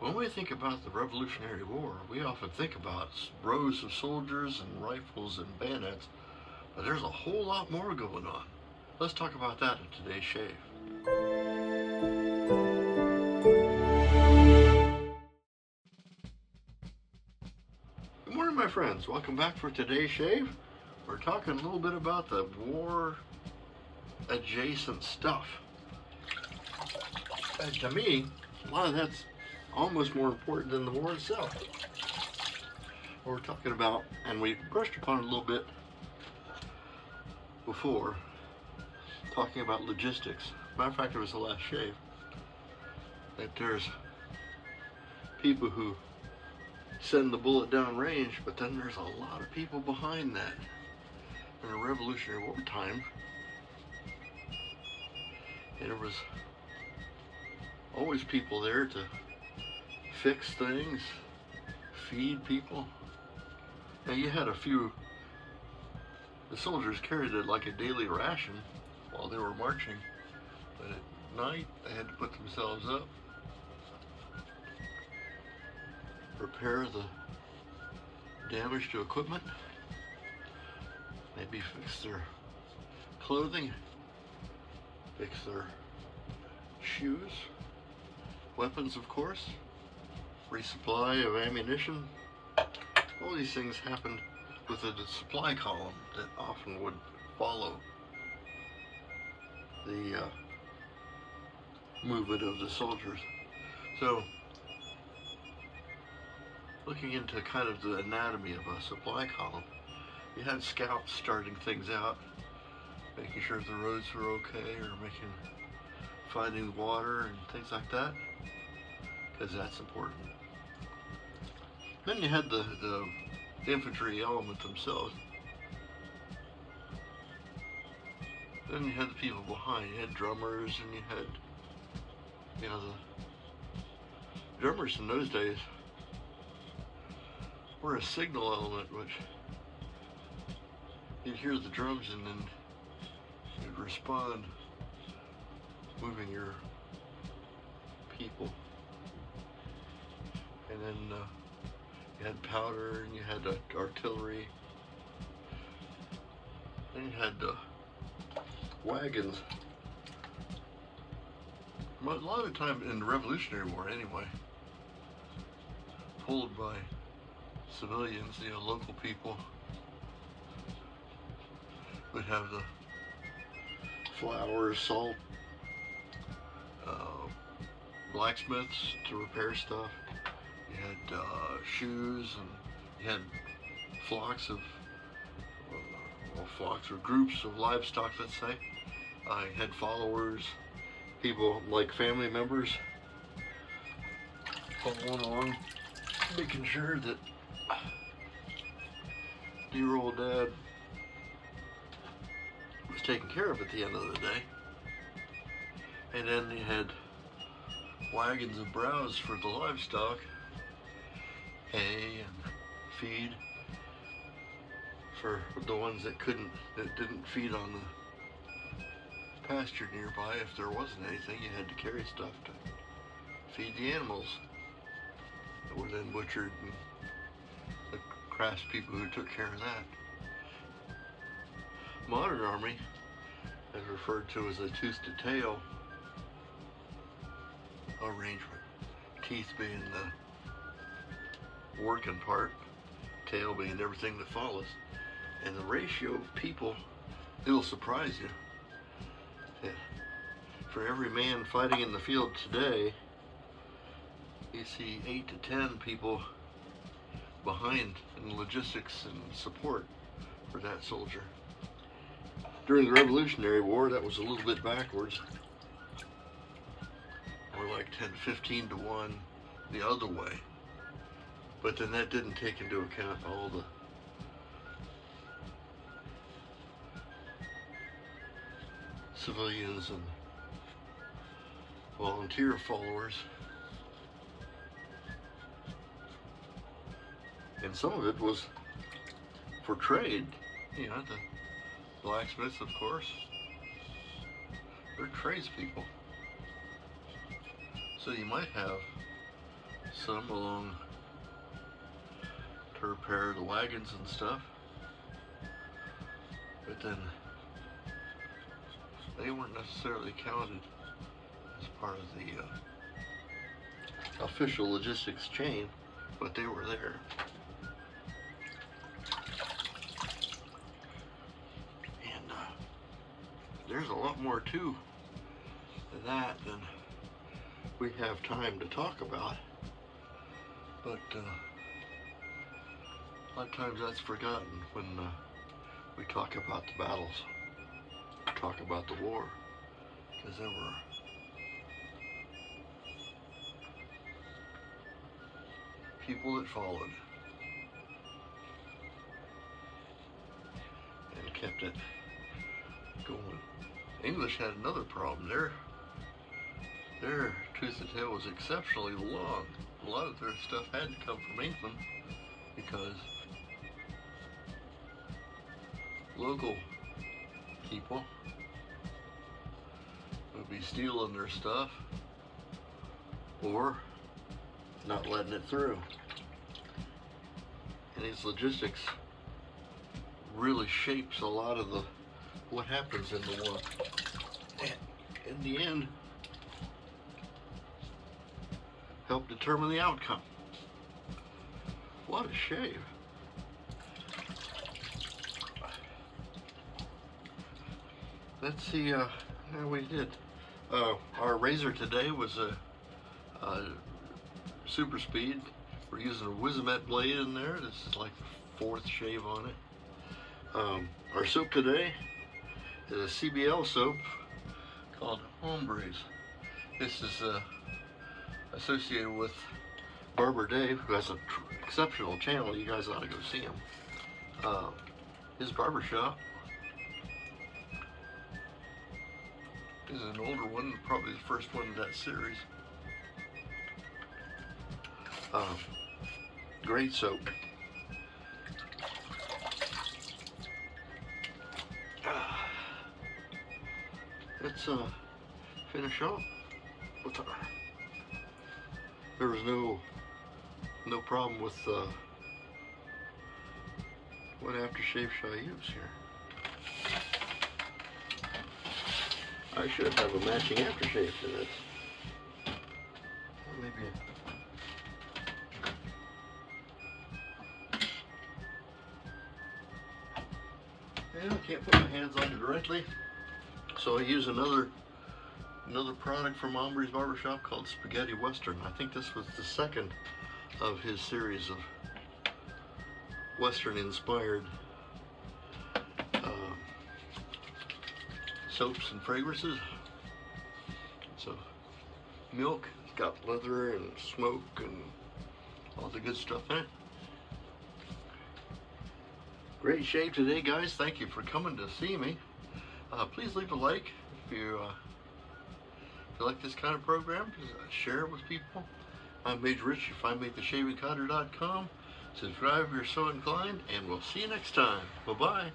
When we think about the Revolutionary War, we often think about rows of soldiers and rifles and bayonets, but there's a whole lot more going on. Let's talk about that in today's shave. Good morning, my friends. Welcome back for today's shave. We're talking a little bit about the war adjacent stuff. And to me, a lot of that's almost more important than the war itself. What we're talking about, and we brushed upon it a little bit before, talking about logistics. Matter of fact, it was the last shave. That there's people who send the bullet down range, but then there's a lot of people behind that. In the Revolutionary War time, there was always people there to fix things, feed people. Now you had a few, the soldiers carried it like a daily ration while they were marching, but at night they had to put themselves up, repair the damage to equipment, maybe fix their clothing, fix their shoes, weapons of course, resupply of ammunition. All these things happened with a supply column that often would follow the movement of the soldiers. So, looking into kind of the anatomy of a supply column, you had scouts starting things out, making sure the roads were okay, or finding water and things like that, because that's important. Then you had the infantry element themselves. Then you had the people behind. You had drummers, and you had, the drummers in those days were a signal element, which you'd hear the drums and then you'd respond, moving your people. And then you had powder, and you had artillery. Then you had wagons. A lot of time in the Revolutionary War anyway, pulled by civilians, local people, would have the flour, salt, blacksmiths to repair stuff. You had shoes, and you had flocks or groups of livestock, let's say. You had followers, people like family members following along, making sure that dear old dad was taken care of at the end of the day. And then you had wagons of browse for the livestock, hay and feed for the ones that didn't feed on the pasture nearby. If there wasn't anything, you had to carry stuff to feed the animals that were then butchered, and the crass people who took care of that. Modern army is referred to as a tooth-to-tail arrangement. Teeth being the working part, tail being everything that follows. And the ratio of people, it'll surprise you. Yeah. For every man fighting in the field today, you see 8 to 10 people behind in logistics and support for that soldier. During the Revolutionary War, that was a little bit backwards. More like 10 to 15 to 1 the other way. But then that didn't take into account all the civilians and volunteer followers. And some of it was for trade. The blacksmiths, of course, they're tradespeople. So you might have some along to repair the wagons and stuff, but then they weren't necessarily counted as part of the official logistics chain, but they were there. And there's a lot more to that than we have time to talk about, but a lot of times that's forgotten when we talk about the battles, talk about the war, because there were people that followed and kept it going. English had another problem. Their tooth and tail was exceptionally long. A lot of their stuff had to come from England because local people would be stealing their stuff or not letting it through. And these logistics really shapes a lot of what happens in the war. And in the end, help determine the outcome. What a shame. Let's see how we did. Our razor today was a super speed. We're using a Wizamet blade in there. This is like the fourth shave on it. Our soap today is a CBL soap called Hombres. This is associated with Barber Dave, who has an exceptional channel. You guys ought to go see him. His barber shop is an older one, probably the first one in that series. Great soap. Let's finish up with our. There was no problem with what aftershave should I use here? I should have a matching aftershave to this. Maybe. Yeah, I can't put my hands on it directly, so I use another product from Hombres Barbershop called Spaghetti Western. I think this was the second of his series of Western-inspired soaps and fragrances. So, milk, it's got leather and smoke and all the good stuff in it. Great shave today, guys. Thank you for coming to see me. Please leave a like if you like this kind of program. Share it with people. I'm Major Rich. You find me at theshavingcotter.com. Subscribe if you're so inclined, and we'll see you next time. Bye-bye.